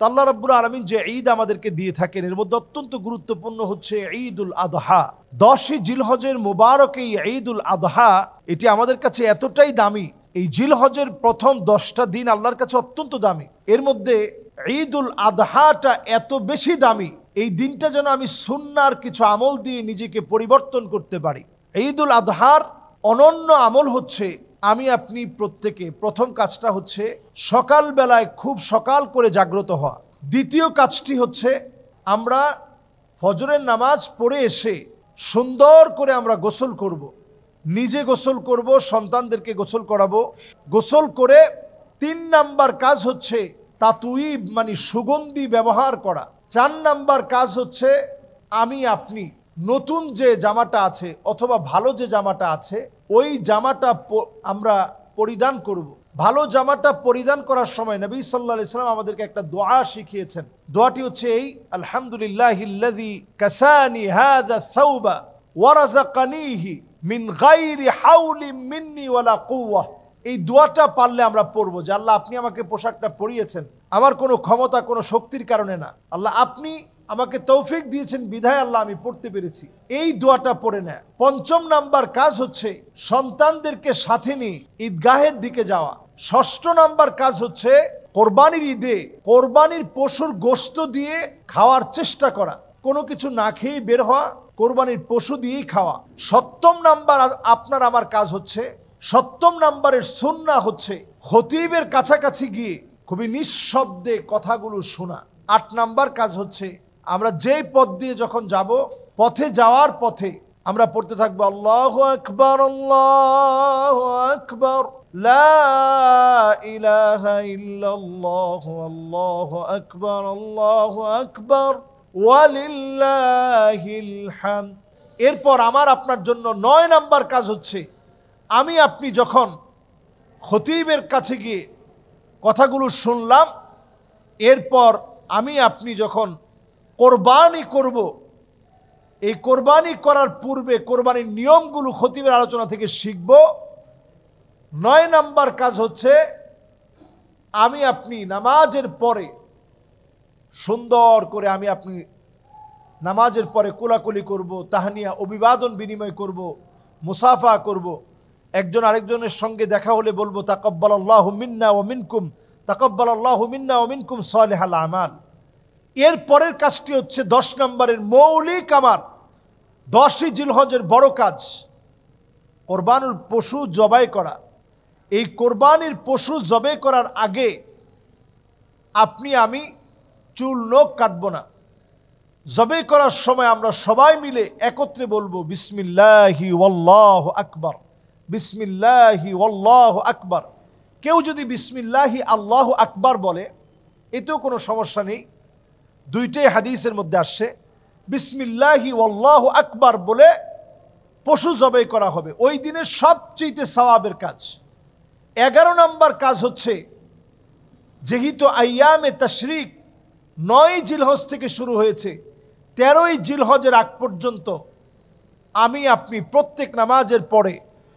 তো আল্লাহ রাব্বুল আলামিন যে ঈদ আমাদেরকে দিয়ে থাকেন এর মধ্যে অত্যন্ত গুরুত্বপূর্ণ হচ্ছে ঈদুল আযহা। 10 জিলহজের মুবারক এই ঈদুল আযহা, এটি আমাদের কাছে এতটাই দামি। এই জিলহজের প্রথম 10টা দিন আল্লাহর কাছে অত্যন্ত দামি। এর মধ্যে ঈদুল আযহাটা এত বেশি দামি, এই দিনটা যেন আমি সুন্নাহর কিছু আমল দিয়ে নিজেকে পরিবর্তন করতে পারি। ঈদুল আযহার অনন্য আমল হচ্ছে আমি আপনি প্রত্যেকে প্রথম কাজটা হচ্ছে সকালবেলায় খুব সকাল করে জাগ্রত হওয়া। দ্বিতীয় কাজটি হচ্ছে আমরা ফজরের নামাজ পড়ে এসে সুন্দর করে আমরা গোসল করব। নিজে গোসল করব, সন্তানদেরকে গোসল করাবো। গোসল করে 3 নাম্বার কাজ হচ্ছে তাতুইব মানে সুগন্ধি ব্যবহার করা। 4 নাম্বার কাজ হচ্ছে আমি আপনি নতুন যে জামাটা আছে অথবা ভালো যে জামাটা আছে ওই জামাটা আমরা পরিধান করব। ভালো জামাটা পরিধান করার সময় নবী সাল্লাল্লাহু আলাইহি সাল্লাম আমাদেরকে একটা দোয়া শিখিয়েছেন। দোয়াটি হচ্ছে এই, আলহামদুলিল্লাহিল্লাযী কাসানি হাযা সাওবা ওয়া রাযাকানিহি মিন গায়রি হাওলিন মিন্নি ওয়ালা কুওয়া। এই দোয়াটা পারলে আমরা পড়বো যে আল্লাহ আপনি আমাকে পোশাকটা পরিয়েছেন আমার কোনো ক্ষমতা কোনো শক্তির কারণে না, আল্লাহ আপনি আমাকে তৌফিক দিয়েছেন বিধায় আল্লাহ আমি পড়তে পেরেছি। এই দোয়াটা পড়ে নেয়। 5 নাম্বার কাজ হচ্ছে সন্তানদেরকে সাথে নিয়ে ঈদগাহের দিকে যাওয়া। 6 নাম্বার কাজ হচ্ছে কোরবানির ঈদে কোরবানির পশুর গোশত দিয়ে খাওয়ার চেষ্টা করা, কোনো কিছু না খেয়ে বের হওয়া, কোরবানির পশু দিয়েই খাওয়া। 7 নাম্বার আপনার আমার কাজ হচ্ছে 7 নাম্বারের সুন্নাহ হচ্ছে খতিবের কাছাকাছি গিয়ে খুবই নিঃশব্দে কথাগুলো শোনা। 8 নাম্বার কাজ হচ্ছে আমরা যেই পথ দিয়ে যখন যাব পথে যাওয়ার পথে আমরা পড়তে থাকবো আল্লাহু আকবার আল্লাহু আকবার লা ইলাহা ইল্লাল্লাহ আল্লাহু আকবার ওয়ালিল্লাহিল হামদ। এরপর আমার আপনার জন্য 9 নাম্বার কাজ হচ্ছে আমি আপনি যখন খতিবের কাছে গিয়ে কথাগুলো শুনলাম এরপর আমি আপনি যখন কোরবানি করব, এই কোরবানি করার পূর্বে কোরবানির নিয়মগুলো খতিবের আলোচনা থেকে শিখব। 9 নাম্বার কাজ হচ্ছে আমি আপনি নামাজের পরে সুন্দর করে আমি আপনি নামাজের পরে কোলাকুলি করব, তাহনিয়া অভিবাদন বিনিময় করব, মুসাফা করব। একজন আরেকজনের সঙ্গে দেখা হলে বলবো তাকাব্বালাল্লাহু মিন্না ওয়া মিনকুম, তাকাব্বালাল্লাহু মিন্না ওয়া মিনকুম সালিহাল আমাল। এর পরের কাজটি হচ্ছে 10 নম্বরের মৌলিক আমার 10ই জিলহজের বড় কাজ কোরবানির পশু জবাই করা। এই কোরবানির পশু জবাই করার আগে আপনি আমি চুল নখ কাটবো না। জবাই করার সময় আমরা সবাই মিলে একত্রে বলবো বিসমিল্লাহি ওয়াল্লাহু আকবার, বিসমিল্লাহি ওয়াল্লাহু আকবার। কেউ যদি বিসমিল্লাহি আল্লাহু আকবার বলে এতেও কোনো সমস্যা নেই, দুইটাই হাদিসের মধ্যে আসছে। বিসমিল্লাহি ওয়াল্লাহু আকবার বলে পশু জবাই করা হবে, ওই দিনের সবচেয়ে সওয়াবের কাজ। 11 নম্বর কাজ হচ্ছে যেহেতু আইয়ামে তাশরিক 9 জিলহজ থেকে শুরু হয়েছে, 13ই জিলহজের আগ পর্যন্ত আমি আপনি প্রত্যেক নামাজের পরে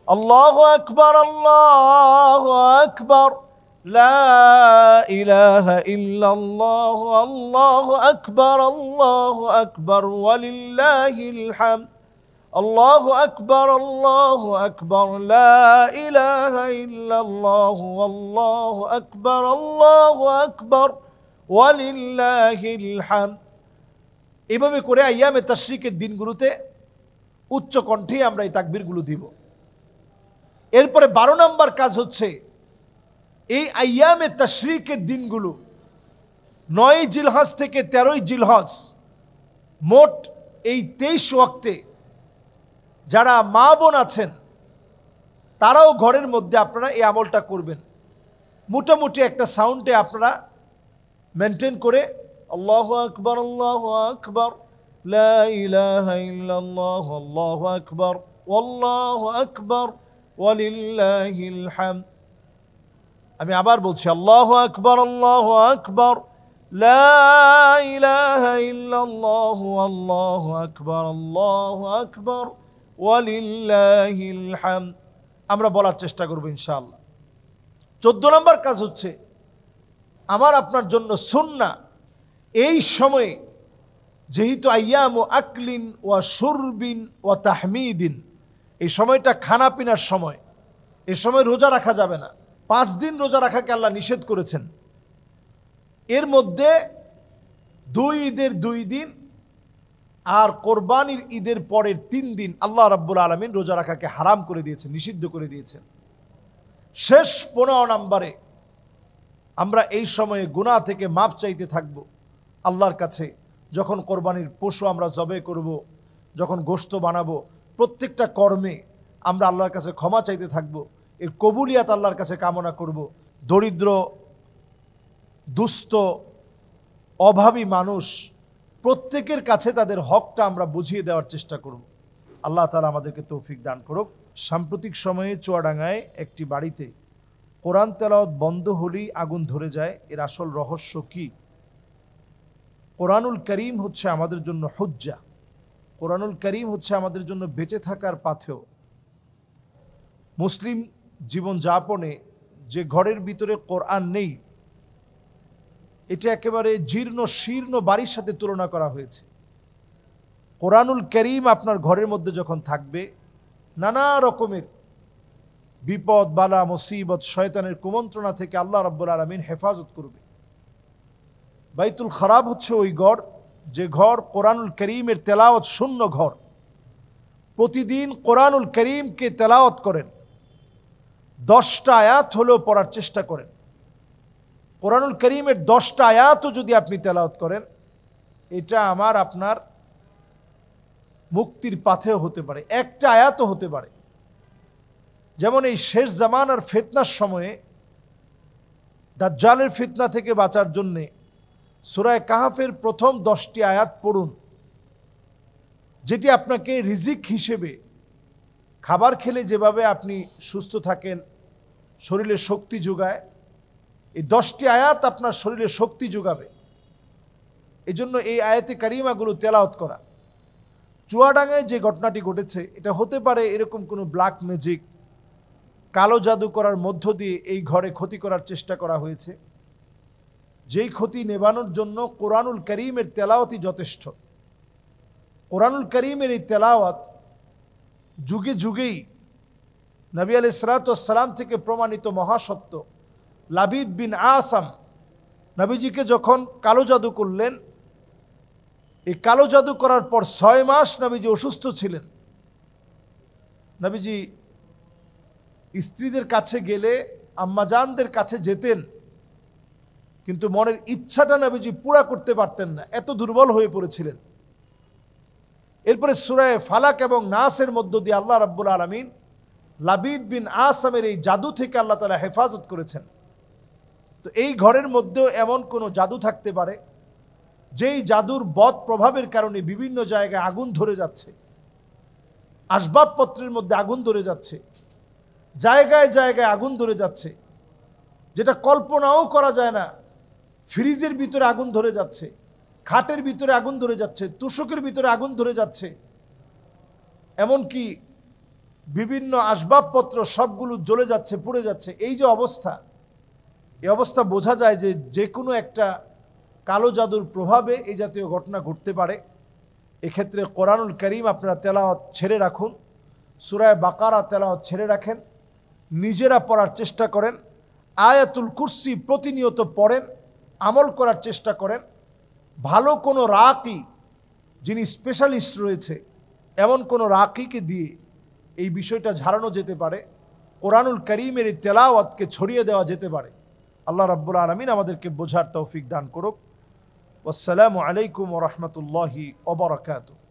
আল্লাহু আকবার আল্লাহু আকবার লা ইলাহা ইল্লাল্লাহ আল্লাহু আকবার ওয়ালিল্লাহিল হামদ আল্লাহু আকবার লা ইলাহা ইল্লাল্লাহ আল্লাহু আকবার ওয়ালিল্লাহিল হামদ। এভাবে করে আইয়ামে তাশরিকের দিনগুলোতে উচ্চ কণ্ঠে আমরা এই তাকবীরগুলো দিব। এরপরে 12 নম্বর কাজ হচ্ছে এই আইয়ামে তাশরিকের দিনগুলো 9 জিলহজ থেকে 13ই জিলহজ মোট এই 23 ওয়াক্তে যারা মা বোন আছেন তারাও ঘরের মধ্যে আপনারা এই আমলটা করবেন। মোটামুটি একটা সাউন্ডে আপনারা মেনটেন করে আল্লাহু আকবার লা ইলাহা ইল্লাল্লাহ আল্লাহু আকবার ওয়াল্লাহু আকবার ওয়ালিল্লাহিল হামদ। আমি আবার বলছি আল্লাহু আকবার লা ইলাহা ইল্লাল্লাহ আল্লাহু আকবার ওয়ালিল্লাহিল হামদ। আমরা বলার চেষ্টা করব ইনশাআল্লাহ। 14 নম্বর কাজ হচ্ছে আমার আপনার জন্য সুন্নাহ এই সময়ে যেহেতু আইয়াম ও আকলিন ওয়া শুরবিন ওয়া তাহমিদিন, এই সময়টা খানা পিনার সময়, এ সময় রোজা রাখা যাবে না। 5 দিন রোজা রাখাকে আল্লাহ নিষেধ করেছেন। এর মধ্যে 2 ঈদের 2 দিন আর কোরবানির ঈদের পরের 3 দিন আল্লাহ রাব্বুল আলামিন রোজা রাখাকে হারাম করে দিয়েছেন, নিষিদ্ধ করে দিয়েছেন। শেষ 15 নম্বরে আমরা এই সময়ে গুনাহ থেকে মাপ চাইতে থাকব আল্লাহর কাছে। যখন কোরবানির পশু আমরা জবে করব, যখন গোশত বানাবো, প্রত্যেকটা কর্মে আমরা আল্লাহর কাছে ক্ষমা চাইতে থাকব, এর কবুলিয়াত আল্লাহর কাছে কামনা করব। দরিদ্র, দুস্থ, অভাবী মানুষ প্রত্যেকের কাছে তাদের হকটা আমরা বুঝিয়ে দেওয়ার চেষ্টা করব। আল্লাহ তাআলা আমাদেরকে তৌফিক দান করুক। সাম্প্রতিক সময়ে চুয়াডাঙ্গায় একটি বাড়িতে কোরআন তেলাওয়াত বন্ধ হলেই আগুন ধরে যায়। এর আসল রহস্য কি? কোরআনুল করিম হচ্ছে আমাদের জন্য হুজ্জা। কোরআনুল করিম হচ্ছে আমাদের জন্য বেঁচে থাকার পাথেয়। মুসলিম জীবনযাপনে যে ঘরের ভিতরে কোরআন নেই, এটা একেবারে জীর্ণ শীর্ণ বাড়ির সাথে তুলনা করা হয়েছে। কোরআনুল করিম আপনার ঘরের মধ্যে যখন থাকবে, নানা রকমের বিপদ, বালা, মুসিবত, শয়তানের কুমন্ত্রণা থেকে আল্লাহ রাব্বুল আলামিন হেফাজত করবে। বাইতুল খারাব হচ্ছে ওই ঘর, যে ঘর কোরআনুল করিমের তেলাওয়াত শূন্য ঘর। প্রতিদিন কোরআনুল করিমকে তেলাওয়াত করেন, 10টা আয়াত হলেও পড়ার চেষ্টা করেন। কোরআনুল করিমের 10টা আয়াতও যদি আপনি তেলাওয়াত করেন, এটা আমার আপনার মুক্তির পাথেও হতে পারে, একটা আয়াতও হতে পারে। যেমন এই শেষ জামানার ফিতনার সময়ে দাজ্জালের ফিতনা থেকে বাঁচার জন্যে সূরা কাহফের প্রথম 10টি আয়াত পড়ুন, যেটি আপনাকে রিজিক হিসেবে, খাবার খেলে যেভাবে আপনি সুস্থ থাকেন, শরীরে শক্তি যোগায়, এই 10টি আয়াত আপনার শরীরে শক্তি যোগাবে। এই জন্য এই আয়াতে কারিমাগুলো তেলাওয়াত করা। চুয়াডাঙ্গায় যে ঘটনাটি ঘটেছে, এটা হতে পারে এরকম কোনো ব্ল্যাক ম্যাজিক, কালো জাদু করার মধ্য দিয়ে এই ঘরে ক্ষতি করার চেষ্টা করা হয়েছে। যেই ক্ষতি নেবানোর জন্য কোরআনুল করিমের তেলাওয়াতই যথেষ্ট। কোরআনুল করিমের এই তেলাওয়াত যুগে যুগেই নবী আলাইহিস সালাতু ওয়াস সালাম থেকে প্রমাণিত মহাসত্য। লাবিদ বিন আসাম নবীজিকে যখন কালো জাদু করলেন, এই কালো জাদু করার পর 6 মাস নবীজি অসুস্থ ছিলেন। নবীজি স্ত্রীদের কাছে গেলে আম্মাজানদের কাছে যেতেন, কিন্তু মনের ইচ্ছাটা নবীজি পুরা করতে পারতেন না, এত দুর্বল হয়ে পড়েছিলেন। এরপরে সূরা ফালাক এবং নাসের মধ্য দিয়ে আল্লাহ রাব্বুল আলামিন লাবিদ বিন আসামের এই জাদু থেকে আল্লাহ তাআলা হেফাজত করেছেন। তো এই ঘরের মধ্যেও এমন কোনো জাদু থাকতে পারে, যেই জাদুর বদ প্রভাবের কারণে বিভিন্ন জায়গায় আগুন ধরে যাচ্ছে, আসবাবপত্রের মধ্যে আগুন ধরে যাচ্ছে, জায়গায় জায়গায় আগুন ধরে যাচ্ছে, যেটা কল্পনাও করা যায় না। ফ্রিজের ভিতরে আগুন ধরে যাচ্ছে, খাটের ভিতরে আগুন ধরে যাচ্ছে, তোশকের ভিতরে আগুন ধরে যাচ্ছে, এমনকি বিভিন্ন আসবাবপত্র সবগুলো জ্বলে যাচ্ছে, পুড়ে যাচ্ছে। এই যে অবস্থা, এই অবস্থা বোঝা যায় যে যে কোনো একটা কালো জাদুর প্রভাবে এই জাতীয় ঘটনা ঘটতে পারে। এক্ষেত্রে কোরআনুল করিম আপনারা তেলাওয়াত ছেড়ে রাখুন, সূরা বাকারা তেলাওয়াত ছেড়ে রাখেন, নিজেরা পড়ার চেষ্টা করেন, আয়াতুল কুরসি প্রতিনিয়ত পড়েন, আমল করার চেষ্টা করেন। ভালো কোনো রাকি, যিনি স্পেশালিস্ট রয়েছে, এমন কোনো রাকিকে দিয়ে এই বিষয়টা ঝাড়ানো যেতে পারে, কোরআনুল করিমের এই তেলাওয়াতকে ছড়িয়ে দেওয়া যেতে পারে। আল্লাহ রাব্বুল আলামিন আমাদেরকে বোঝার তৌফিক দান করুক। আসসালামু আলাইকুম ওয়া রাহমাতুল্লাহি ওয়া বারাকাতুহু।